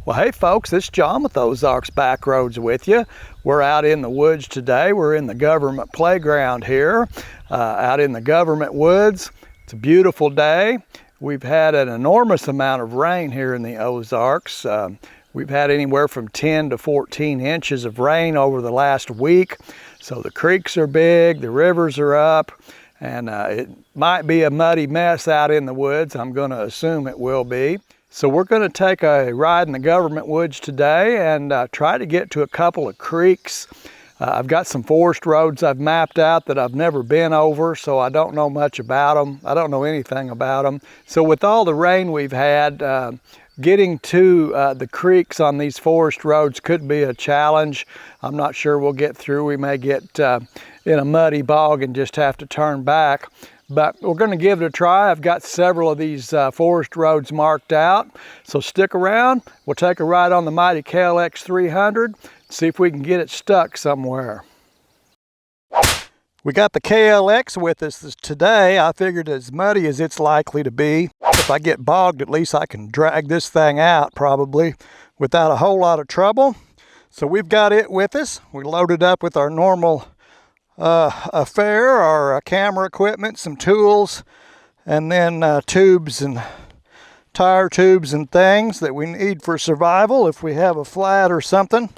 Well, hey folks, it's John with Ozarks Backroads with you. We're out in the woods today. We're in the government playground here, out in the government woods. It's a beautiful day. We've had an enormous amount of rain here in the Ozarks. We've had anywhere from 10 to 14 inches of rain over the last week. So the creeks are big, the rivers are up, and it might be a muddy mess out in the woods. I'm going to assume it will be. So we're going to take a ride in the government woods today and try to get to a couple of creeks. I've got some forest roads I've mapped out that I've never been over, so I don't know much about them. I don't know anything about them. So with all the rain we've had, getting to the creeks on these forest roads could be a challenge. I'm not sure we'll get through. We may get in a muddy bog and just have to turn back. But we're going to give it a try. I've got several of these forest roads marked out. So stick around. We'll take a ride on the mighty KLX300, see if we can get it stuck somewhere. We got the KLX with us today. I figured as muddy as it's likely to be, if I get bogged, at least I can drag this thing out probably without a whole lot of trouble. So we've got it with us. We loaded up with our normal affair, our camera equipment, some tools, and then tubes and tire tubes and things that we need for survival. If we have a flat or something,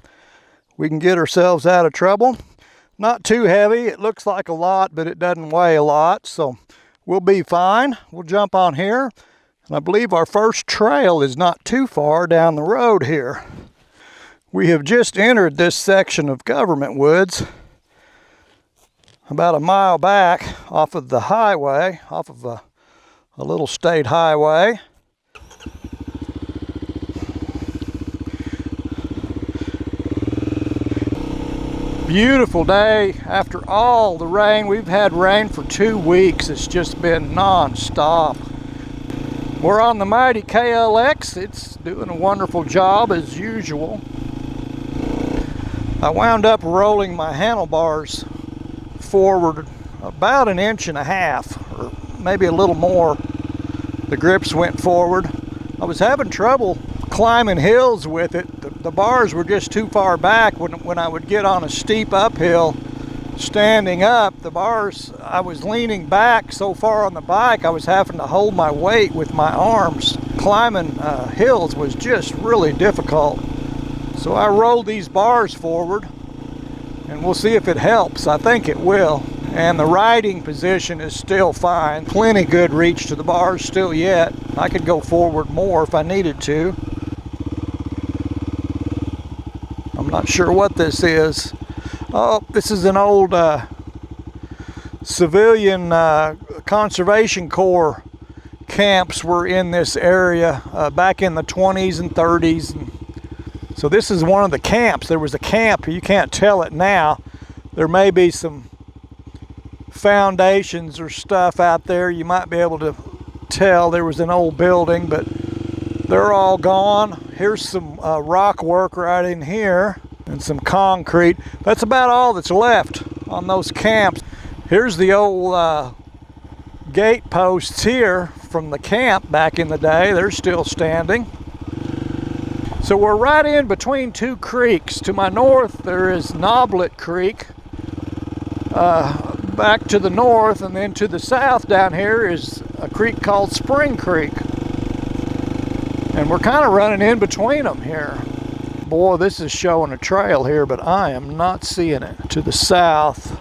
we can get ourselves out of trouble. Not too heavy. It looks like a lot, but it doesn't weigh a lot, so we'll be fine. We'll jump on here, and I believe our first trail is not too far down the road here. We have just entered this section of government woods about a mile back off of the highway, off of a little state highway. Beautiful day after all the rain. We've had rain for 2 weeks. It's just been non-stop. We're on the mighty KLX. It's doing a wonderful job as usual. I wound up rolling my handlebars forward about 1.5 inches, or maybe a little more. The grips went forward. I was having trouble climbing hills with it. The bars were just too far back. When I would get on a steep uphill standing up, the bars, I was leaning back so far on the bike I was having to hold my weight with my arms. Climbing hills was just really difficult. So I rolled these bars forward, and we'll see if it helps. I think it will. And the riding position is still fine. Plenty good reach to the bars still yet. I could go forward more if I needed to. I'm not sure what this is. Oh, this is an old civilian Conservation Corps camps were in this area back in the 20s and 30s. So this is one of the camps. There was a camp. You can't tell it now. There may be some foundations or stuff out there. You might be able to tell there was an old building, but they're all gone. Here's some rock work right in here and some concrete. That's about all that's left on those camps. Here's the old gate posts here from the camp back in the day. They're still standing. So we're right in between two creeks. To my north, there is Knoblet Creek. Back to the north, and then to the south down here is a creek called Spring Creek. And we're kind of running in between them here. Boy, this is showing a trail here, but I am not seeing it. To the south,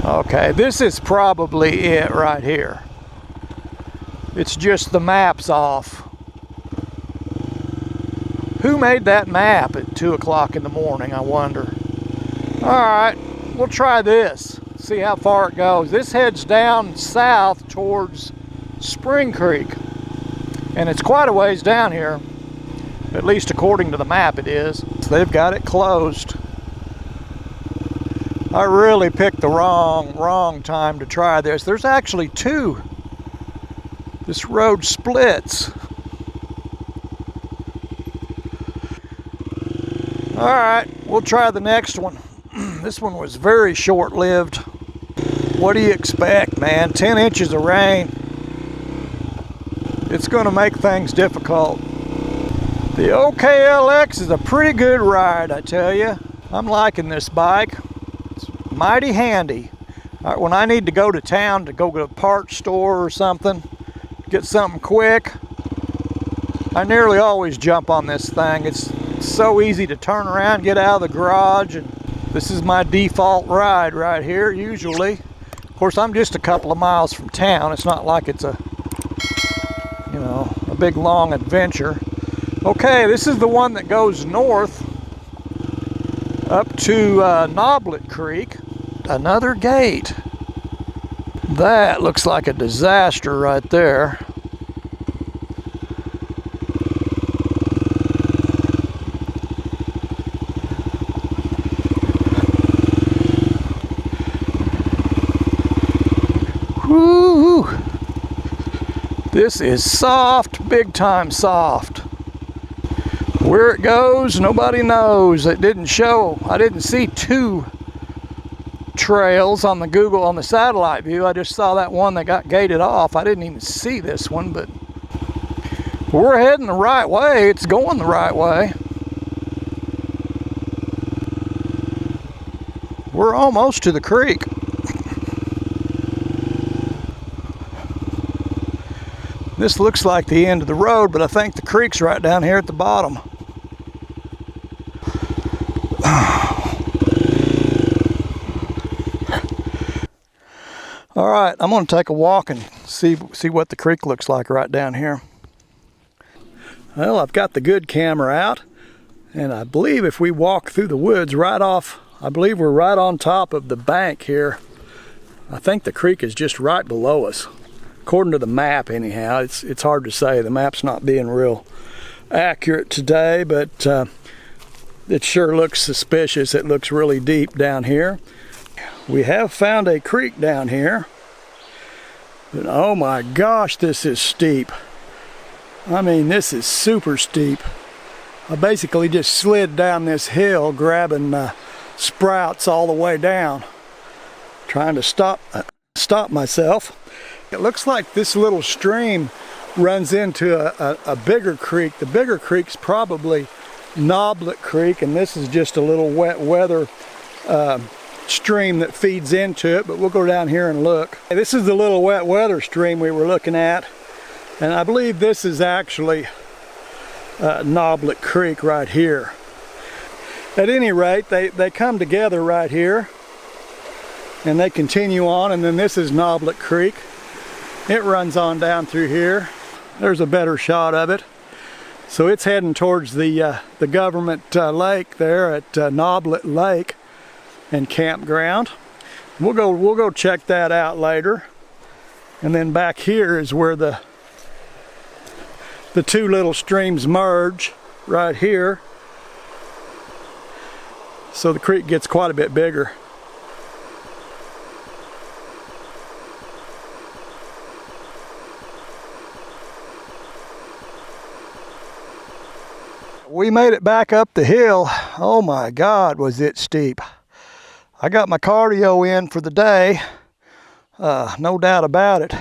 okay, this is probably it right here. It's just the map's off. Who made that map at 2 o'clock in the morning, I wonder? All right, we'll try this. See how far it goes. This heads down south towards Spring Creek. And it's quite a ways down here. At least according to the map it is. So they've got it closed. I really picked the wrong time to try this. There's actually two. This road splits. All right, we'll try the next one. This one was very short-lived. What do you expect, man? 10 inches of rain. it's going to make things difficult. The old KLX is a pretty good ride, I tell you. I'm liking this bike. It's mighty handy. When I need to go to town to go to a parts store or something, get something quick, I nearly always jump on this thing. It's so easy to turn around, get out of the garage, and this is my default ride right here, usually. Of course, I'm just a couple of miles from town. It's not like it's a big long adventure. Okay, this is the one that goes north up to Noblet Creek. Another gate. That looks like a disaster right there. Woo! This is soft, big time soft. Where it goes, nobody knows. It didn't show. I didn't see two trails on the satellite view. I just saw that one that got gated off. I didn't even see this one, but we're heading the right way. It's going the right way. We're almost to the creek. This looks like the end of the road, but I think the creek's right down here at the bottom. All right, I'm going to take a walk and see what the creek looks like right down here. Well, I've got the good camera out, and I believe if we walk through the woods right off, I believe we're right on top of the bank here. I think the creek is just right below us. According to the map anyhow. It's hard to say. The map's not being real accurate today, but it sure looks suspicious. It looks really deep down here. We have found a creek down here, but oh my gosh, this is steep. I mean, this is super steep. I basically just slid down this hill grabbing sprouts all the way down, trying to stop myself. It looks like this little stream runs into a bigger creek. The bigger creek's probably Noblet Creek, and this is just a little wet weather stream that feeds into it, but we'll go down here and look. This is the little wet weather stream we were looking at, and I believe this is actually Noblet Creek right here. At any rate, they come together right here, and they continue on, and then this is Noblet Creek. It runs on down through here. There's a better shot of it. So it's heading towards the government lake there at Noblet Lake and Campground. We'll go check that out later. And then back here is where the two little streams merge right here. So the creek gets quite a bit bigger. We made it back up the hill. Oh my God, was it steep. I got my cardio in for the day, no doubt about it.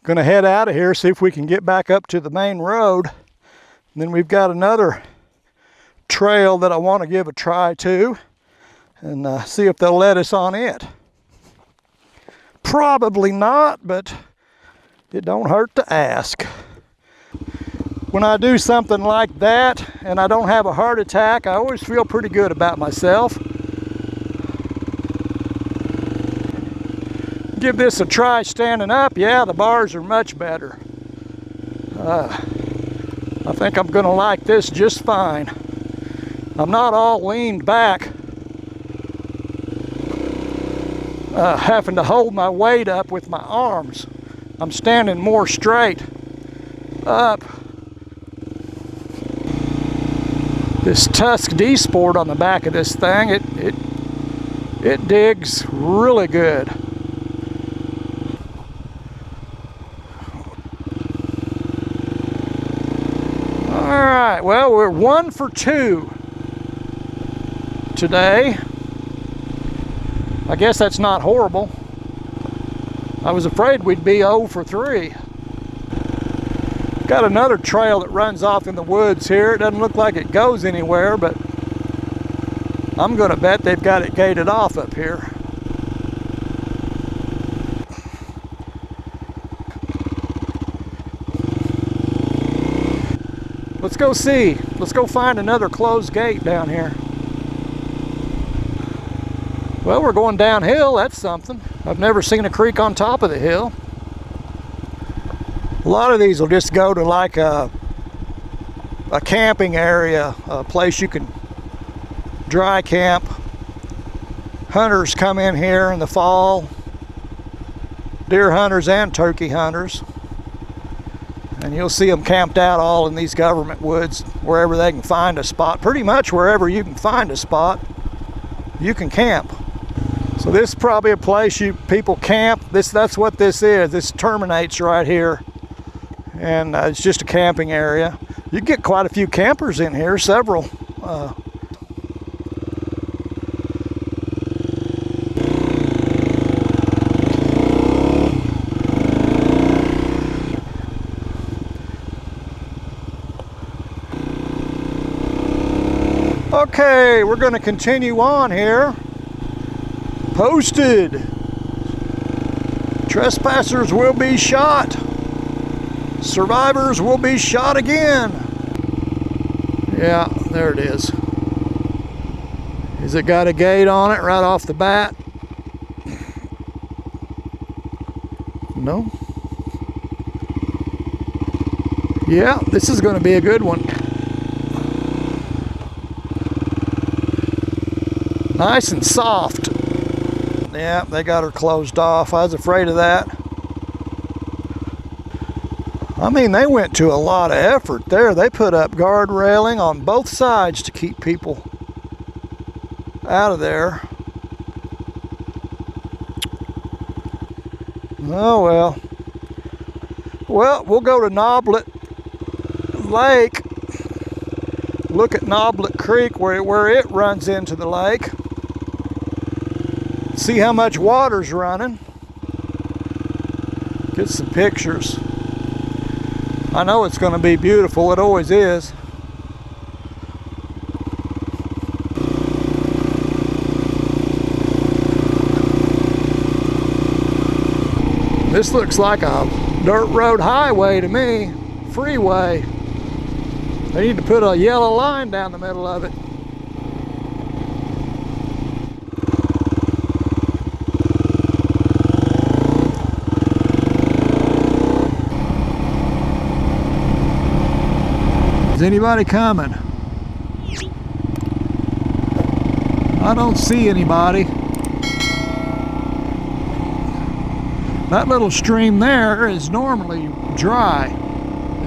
Gonna head out of here, see if we can get back up to the main road. And then we've got another trail that I want to give a try to, and see if they'll let us on it. Probably not, but it don't hurt to ask. When I do something like that and I don't have a heart attack, I always feel pretty good about myself. Give this a try standing up. Yeah, the bars are much better. I think I'm gonna like this just fine. I'm not all leaned back, having to hold my weight up with my arms. I'm standing more straight up. This Tusk D Sport on the back of this thing, it digs really good. All right, well, we're 1 for 2 today. I guess that's not horrible. I was afraid we'd be 0 for 3. Got another trail that runs off in the woods here. It doesn't look like it goes anywhere, but I'm gonna bet they've got it gated off up here. Let's go see. Let's go find another closed gate down here. Well, we're going downhill. That's something. I've never seen a creek on top of the hill. A lot of these will just go to like a camping area, a place you can dry camp. Hunters come in here in the fall, deer hunters and turkey hunters, and you'll see them camped out all in these government woods wherever they can find a spot. Pretty much wherever you can find a spot, you can camp. So this is probably a place people camp. That's what this is. This terminates right here. And it's just a camping area. You get quite a few campers in here, several. Okay, we're going to continue on here. Posted. Trespassers will be shot. Survivors will be shot again. Yeah, there it is. Has it got a gate on it right off the bat? No. Yeah, this is going to be a good one. Nice and soft. Yeah, they got her closed off. I was afraid of that. I mean, they went to a lot of effort there. They put up guard railing on both sides to keep people out of there. Oh well. Well, we'll go to Noblet Lake. Look at Noblet Creek where it runs into the lake. See how much water's running. Get some pictures. I know it's going to be beautiful. It always is. This looks like a dirt road highway to me. Freeway. They need to put a yellow line down the middle of it. Is anybody coming? I don't see anybody. That little stream there is normally dry.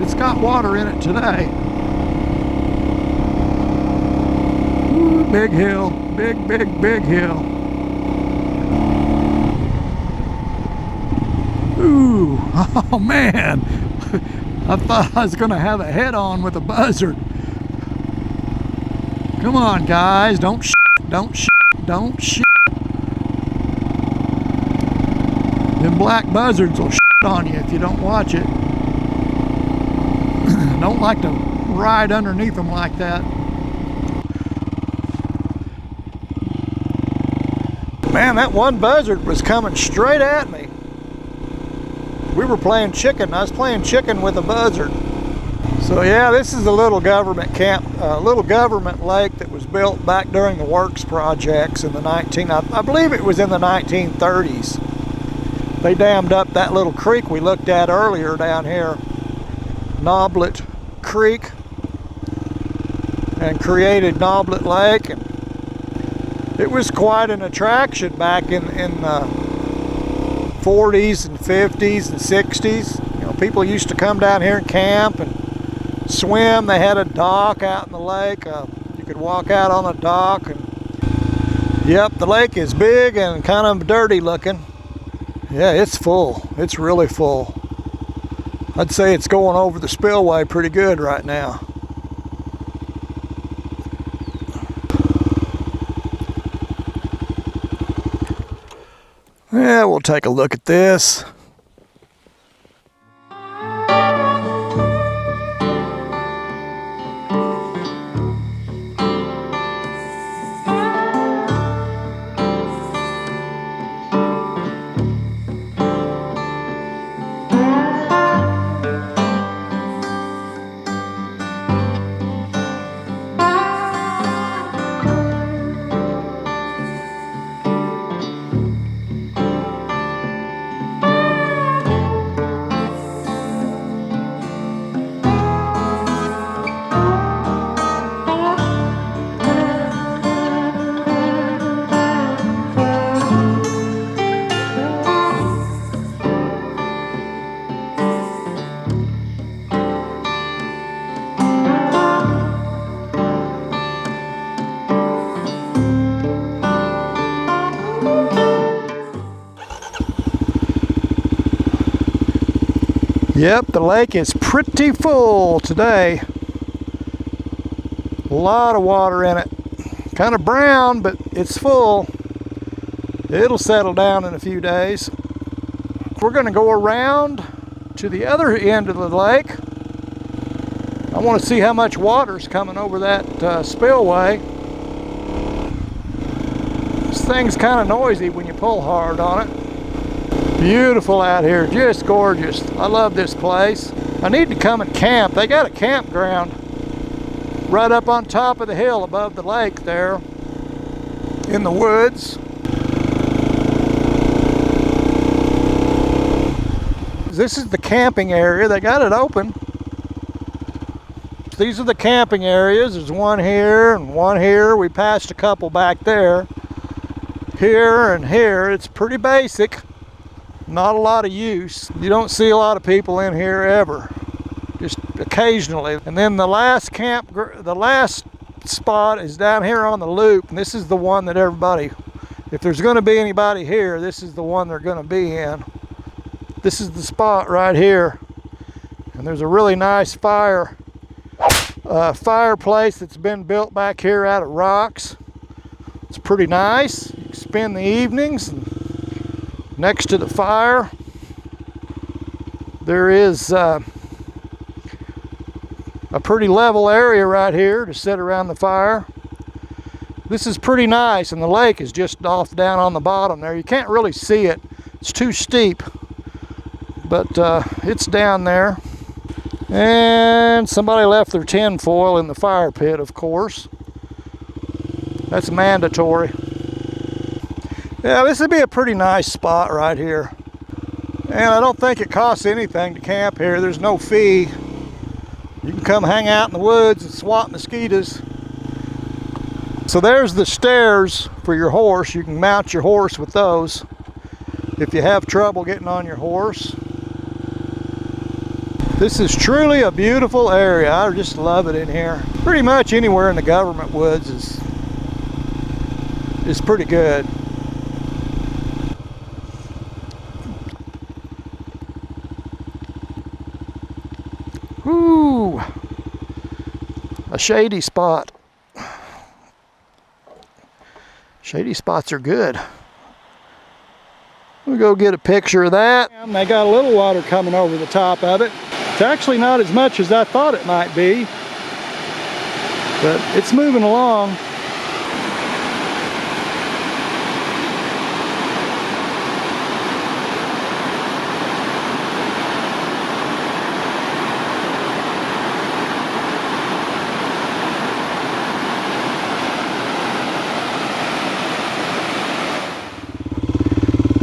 It's got water in it today. Ooh, big hill, big hill. Ooh, oh man. I thought I was going to have a head-on with a buzzard. Come on, guys. Don't shit. Them black buzzards will shit on you if you don't watch it. Don't like to ride underneath them like that. Man, that one buzzard was coming straight at me. We were playing chicken. I was playing chicken with a buzzard. So yeah, this is a little government camp, little government lake that was built back during the works projects in the I believe it was in the 1930s. They dammed up that little creek we looked at earlier down here, Noblet Creek, and created Noblet Lake. And it was quite an attraction back in the 40s and 50s and 60s. You know, people used to come down here and camp and swim. They had a dock out in the lake. You could walk out on the dock. And yep, the lake is big and kind of dirty looking. Yeah, it's full. It's really full. I'd say it's going over the spillway pretty good right now. Yeah, we'll take a look at this. Yep, the lake is pretty full today. A lot of water in it. Kind of brown, but it's full. It'll settle down in a few days. We're going to go around to the other end of the lake. I want to see how much water's coming over that spillway. This thing's kind of noisy when you pull hard on it. Beautiful out here, just gorgeous. I love this place. I need to come and camp. They got a campground right up on top of the hill above the lake there in the woods. This is the camping area. They got it open. These are the camping areas. There's one here and one here. We passed a couple back there. Here and here. It's pretty basic. Not a lot of use. You don't see a lot of people in here ever. Just occasionally. And then the last spot is down here on the loop. And this is the one that everybody, if there's going to be anybody here, this is the one they're going to be in. This is the spot right here. And there's a really nice fireplace that's been built back here out of rocks. It's pretty nice. You can spend the evenings next to the fire. There is a pretty level area right here to sit around the fire. This is pretty nice, and the lake is just off down on the bottom there. You can't really see it. It's too steep, but it's down there. And somebody left their tin foil in the fire pit, of course. That's mandatory. Yeah, this would be a pretty nice spot right here. And I don't think it costs anything to camp here. There's no fee. You can come hang out in the woods and swat mosquitoes. So there's the stairs for your horse. You can mount your horse with those if you have trouble getting on your horse. This is truly a beautiful area. I just love it in here. Pretty much anywhere in the government woods is pretty good. Whoo! A shady spot. Shady spots are good. We'll go get a picture of that. And they got a little water coming over the top of it. It's actually not as much as I thought it might be, but it's moving along.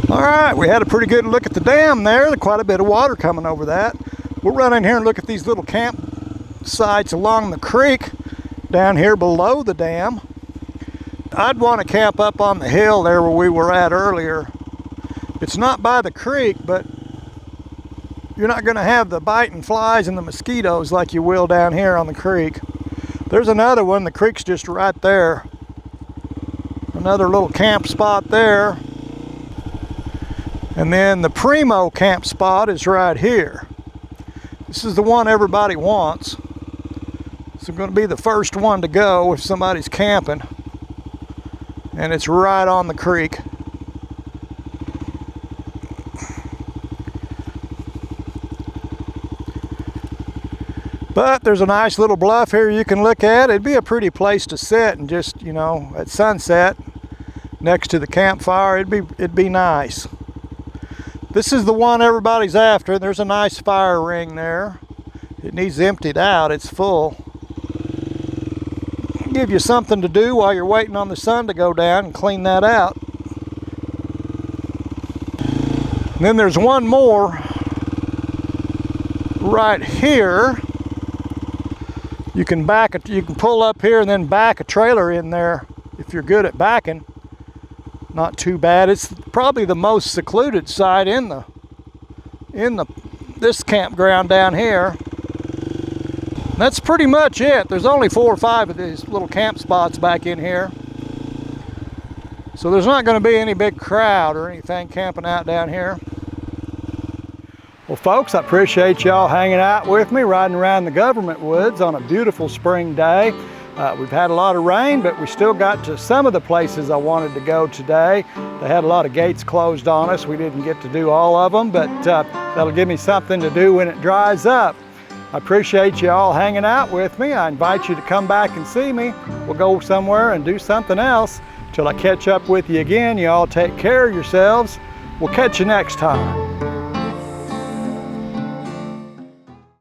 All right, we had a pretty good look at the dam there. There's quite a bit of water coming over that. We'll run in here and look at these little campsites along the creek down here below the dam. I'd want to camp up on the hill there where we were at earlier. It's not by the creek, but you're not going to have the biting flies and the mosquitoes like you will down here on the creek. There's another one. The creek's just right there. Another little camp spot there. And then the primo camp spot is right here. This is the one everybody wants. It's going to be the first one to go if somebody's camping. And it's right on the creek. But there's a nice little bluff here you can look at. It'd be a pretty place to sit and just, you know, at sunset next to the campfire. It'd be nice. This is the one everybody's after. There's a nice fire ring there. It needs emptied out. It's full. Give you something to do while you're waiting on the sun to go down and clean that out. And then there's one more right here. You can pull up here and then back a trailer in there if you're good at backing. Not too bad. It's probably the most secluded site in this campground down here. And that's pretty much it. There's only 4 or 5 of these little camp spots back in here. So there's not going to be any big crowd or anything camping out down here. Well, folks, I appreciate y'all hanging out with me, riding around the government woods on a beautiful spring day. We've had a lot of rain, but we still got to some of the places I wanted to go today. They had a lot of gates closed on us. We didn't get to do all of them, but that'll give me something to do when it dries up. I appreciate you all hanging out with me. I invite you to come back and see me. We'll go somewhere and do something else. Till I catch up with you again, you all take care of yourselves. We'll catch you next time.